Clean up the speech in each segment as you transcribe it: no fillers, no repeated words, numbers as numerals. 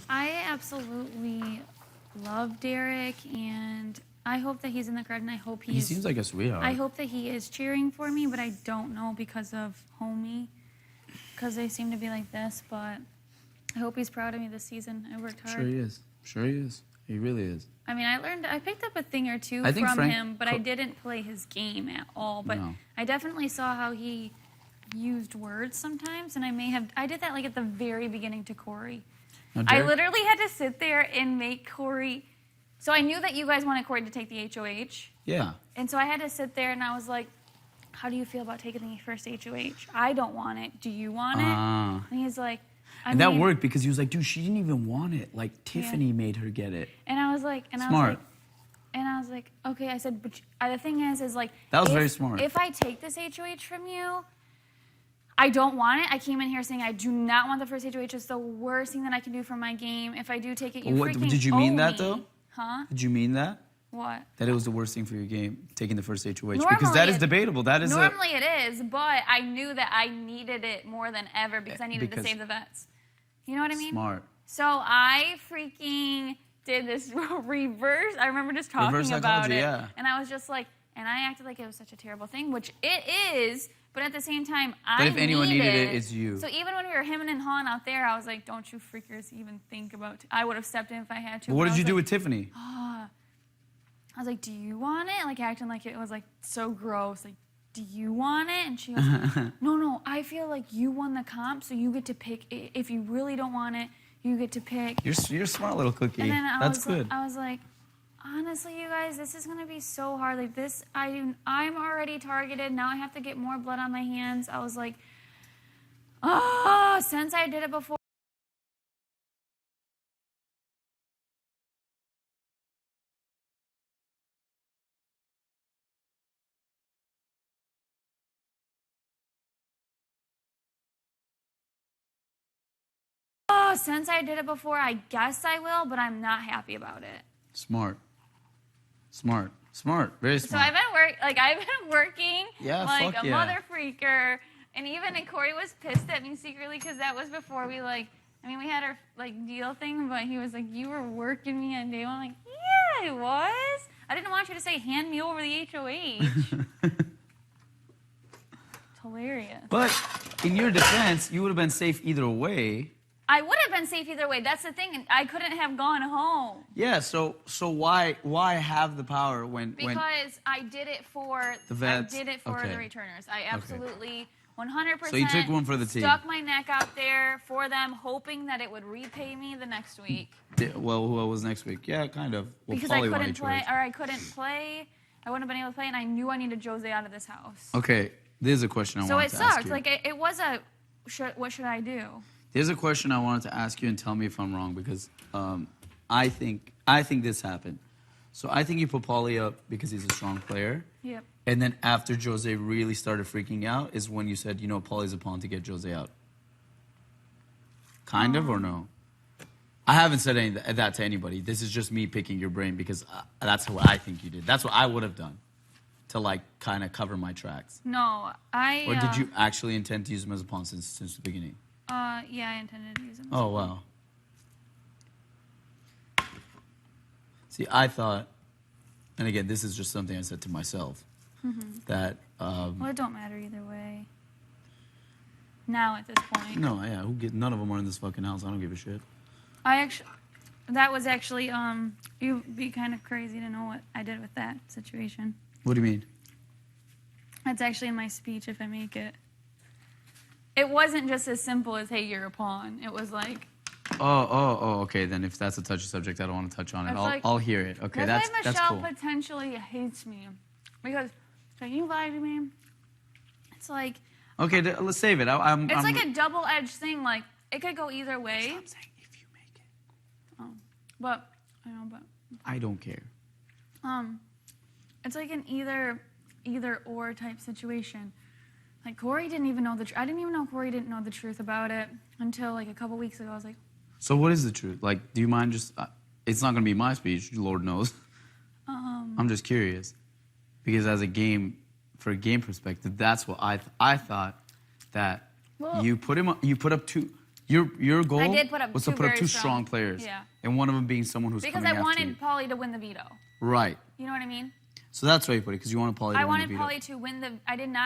I absolutely love Derek, and I hope that he's in the crowd, and I hope he seems like a sweetheart. I hope that he is cheering for me, but I don't know because of homie, because they seem to be like this, but I hope he's proud of me this season. I worked hard. Sure he is. Sure he is. He really is. I mean, I picked up a thing or two from him, but I didn't play his game at all. But no. I definitely saw how he used words sometimes, and I did that like at the very beginning to Corey. No, I literally had to sit there and make Corey. So I knew that you guys wanted Corey to take the HOH. Yeah. And so I had to sit there and I was like, how do you feel about taking the first HOH? I don't want it. Do you want it? And he's like, that worked because he was like, dude, she didn't even want it. Like, Tiffany made her get it. And I was like, smart. I was like, okay. I said, but the thing is like, that was very smart. If I take this HOH from you, I don't want it. I came in here saying I do not want the first HOH. It's the worst thing that I can do for my game. If I do take it, you freaking did you mean that me. though? Huh? Did you mean that? What? That it was the worst thing for your game, taking the first HOH? Because that is debatable. That is normally it is, but I knew that I needed it more than ever because I needed to save the vets. You know what I mean? Smart. So I freaking did this reverse. I remember just talking about it. Yeah. And I was just like, and I acted like it was such a terrible thing, which it is, but at the same time, But if anyone needed it, it's you. So even when we were hemming and hawing out there, I was like, don't you freakers even think about I would have stepped in if I had to. What did you do with Tiffany? I was like, do you want it? Like acting like it was like so gross. Like, do you want it? And she was like, no, I feel like you won the comp, so you get to pick. If you really don't want it, you get to pick. You're a smart little cookie. And then That's good. I was like, honestly, you guys, this is going to be so hard. Like this, I'm already targeted. Now I have to get more blood on my hands. I was like, since I did it before. Since I did it before, I guess I will, but I'm not happy about it. Smart. Very smart. So I've been working like a mother freaker, and even Corey was pissed at me secretly because that was before we we had our deal thing, but he was like, you were working me on day one. I'm like, yeah, I was. I didn't want you to say hand me over the HOH. It's hilarious. But in your defense, you would have been safe either way. I would have been safe either way. That's the thing. I couldn't have gone home. Yeah. So why have the power when? Because I did it for the vets. I did it for the returners. I absolutely 100%. So you took one for the team. Stuck my neck out there for them, hoping that it would repay me the next week. Well, what was next week? Yeah, kind of. Well, because I couldn't play, or I couldn't play. I wouldn't have been able to play, and I knew I needed Jose out of this house. Okay, there's a question I wanted to ask you. So it sucked. Like it was a. What should I do? Here's a question I wanted to ask you, and tell me if I'm wrong, because I think this happened. So I think you put Paulie up because he's a strong player. Yep. And then after Jose really started freaking out is when you said, Paulie's a pawn to get Jose out. Kind of, or no? I haven't said that to anybody. This is just me picking your brain because that's what I think you did. That's what I would have done to kind of cover my tracks. No, Or did you actually intend to use him as a pawn since the beginning? Yeah, I intended to use him. Oh, wow. See, I thought, and again, this is just something I said to myself, that... well, it don't matter either way. Now, at this point. No, yeah, none of them are in this fucking house. I don't give a shit. That was actually, you'd be kind of crazy to know what I did with that situation. What do you mean? It's actually in my speech if I make it. It wasn't just as simple as, hey, you're a pawn. It was like... Oh, okay. Then if that's a touchy subject, I don't want to touch on it. I'll hear it. Okay, that's cool. Michelle potentially hates me. Because, you lied to me. It's like... Okay, let's save it. It's like a double-edged thing. Like, it could go either way. Stop saying if you make it. Oh. But, I know, but... I don't care. It's like an either-or type situation. Like, Corey didn't even know the truth. I didn't even know Corey didn't know the truth about it until, a couple weeks ago. I was like... So what is the truth? Like, do you mind just... it's not going to be my speech, Lord knows. I'm just curious. Because for a game perspective, that's what I thought that you put up two... Your goal I did put up was to put up two strong players. Yeah. And one of them being someone who's because coming I after you. wanted Paulie to win the veto. Right. You know what I mean? So that's why you put it, because you wanted Paulie to win the veto. I wanted Paulie to win the...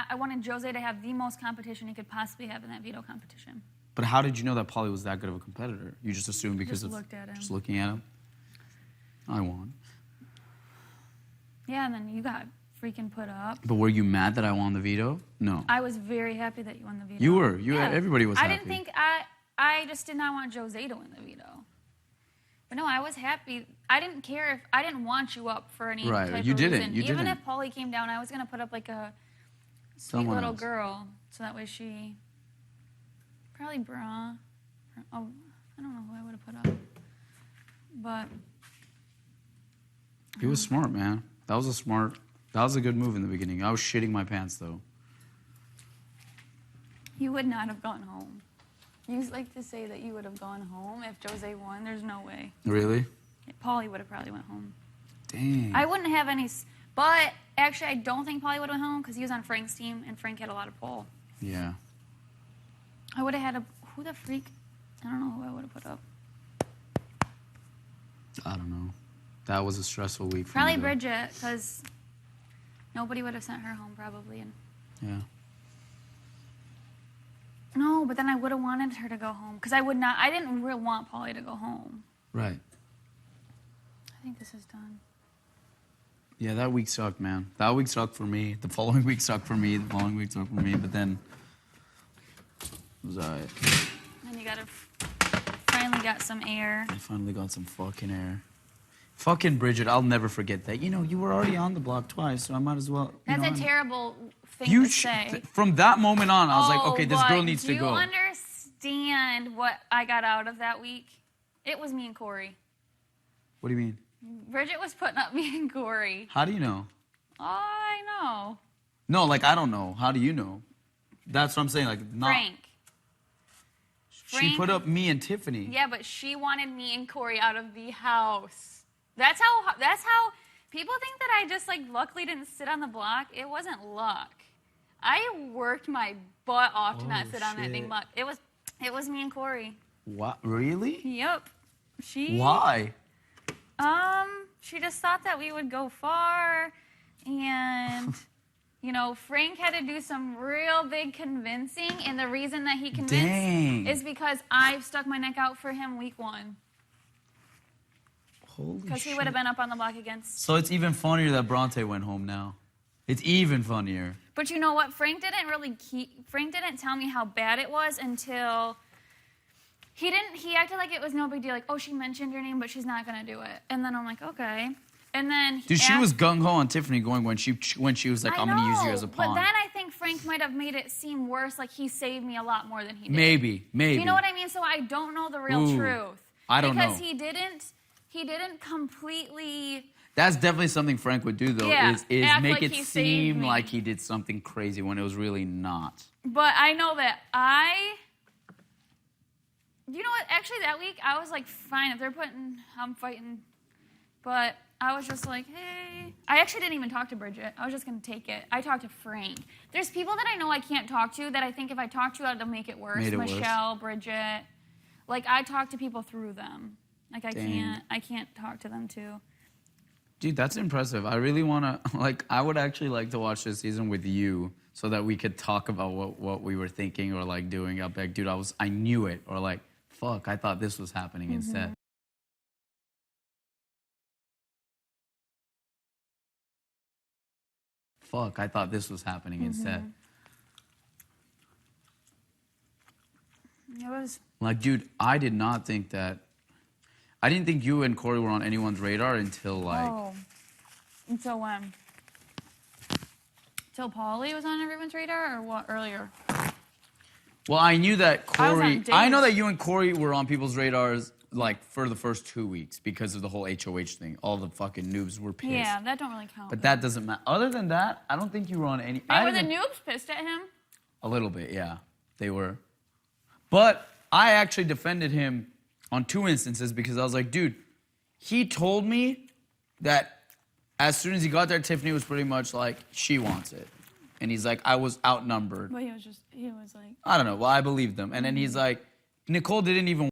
I wanted Jose to have the most competition he could possibly have in that veto competition. But how did you know that Paulie was that good of a competitor? You just assumed because of looked at him. just looking at him? I won. Yeah, and then you got freaking put up. But were you mad that I won the veto? No. I was very happy that you won the veto. You were. Everybody was happy. I didn't think... I just did not want Jose to win the veto. But no, I was happy. I didn't care if... I didn't want you up for any type of reason. You didn't. Even if Paulie came down, I was going to put up like a sweet little girl. So that way she... Probably Bra. Oh, I don't know who I would have put up. But... He was smart, man. That was a good move in the beginning. I was shitting my pants, though. You would not have gone home. You like to say that you would have gone home if Jose won. There's no way. Really? Paulie would have probably went home. Dang. I wouldn't have any... But actually, I don't think Paulie would have went home because he was on Frank's team, and Frank had a lot of pull. Yeah. I would have had a... Who the freak? I don't know who I would have put up. I don't know. That was a stressful week for Probably me. Bridget, because nobody would have sent her home, probably. And yeah. no, but then I would have wanted her to go home, because I didn't really want Paulie to go home. Right. I think this is done. Yeah, that week sucked, man. That week sucked for me. The following week sucked for me. The following week sucked for me. But then it was all right. Then you finally got some air. I finally got some fucking air. Fucking Bridget, I'll never forget that. You know, you were already on the block twice, so I might as well. That's a terrible thing to say. From that moment on, I was like, okay, this girl needs to go. Do you understand what I got out of that week? It was me and Corey. What do you mean? Bridget was putting up me and Corey. How do you know? I know. No, like, I don't know. How do you know? That's what I'm saying. Like, not. Frank. She put up me and Tiffany. Yeah, but she wanted me and Corey out of the house. That's how people think that I just, like, luckily didn't sit on the block. It wasn't luck. I worked my butt off to not sit on that dang block. It was me and Corey. What? Really? Yep. Why? She just thought that we would go far, and, you know, Frank had to do some real big convincing, and the reason that he convinced is because I stuck my neck out for him week 1. Because he would have been up on the block against... So it's even funnier that Bronte went home now. It's even funnier. But you know what? Frank didn't tell me how bad it was until... He acted like it was no big deal. Like, oh, she mentioned your name, but she's not going to do it. And then I'm like, okay. And then... Dude, she was gung-ho on Tiffany going when she was like, I'm going to use you as a pawn. But then I think Frank might have made it seem worse, like he saved me a lot more than he did. Maybe. Do you know what I mean? So I don't know the real truth. I don't know. Because he didn't completely... That's definitely something Frank would do, though, is make it seem like he did something crazy when it was really not. But I know that you know what? Actually, that week, I was like, fine, if I'm fighting. But I was just like, hey. I actually didn't even talk to Bridget. I was just going to take it. I talked to Frank. There's people that I know I can't talk to that I think if I talk to, it'll make it worse. Michelle, Bridget. Like, I talk to people through them. Like, I can't talk to them, too. Dude, that's impressive. I really want to, like, I would actually like to watch this season with you so that we could talk about what we were thinking or, like, doing. I'll be like, dude, I knew it. Or, like, fuck, I thought this was happening instead. Fuck, I thought this was happening instead. It was... Like, dude, I didn't think you and Corey were on anyone's radar until, like... Oh. Until when? Until Paulie was on everyone's radar, or what, earlier? Well, I knew that Corey... I know that you and Corey were on people's radars, like, for the first 2 weeks because of the whole HOH thing. All the fucking noobs were pissed. Yeah, that don't really count. But that doesn't matter. Other than that, I don't think you were on any... Were the noobs pissed at him? A little bit, yeah. They were. But I actually defended him on 2 instances because I was like, dude, he told me that as soon as he got there, Tiffany was pretty much like, she wants it. And he's like, I was outnumbered. But he was like... I don't know. Well, I believed them. And then he's like, Nicole didn't even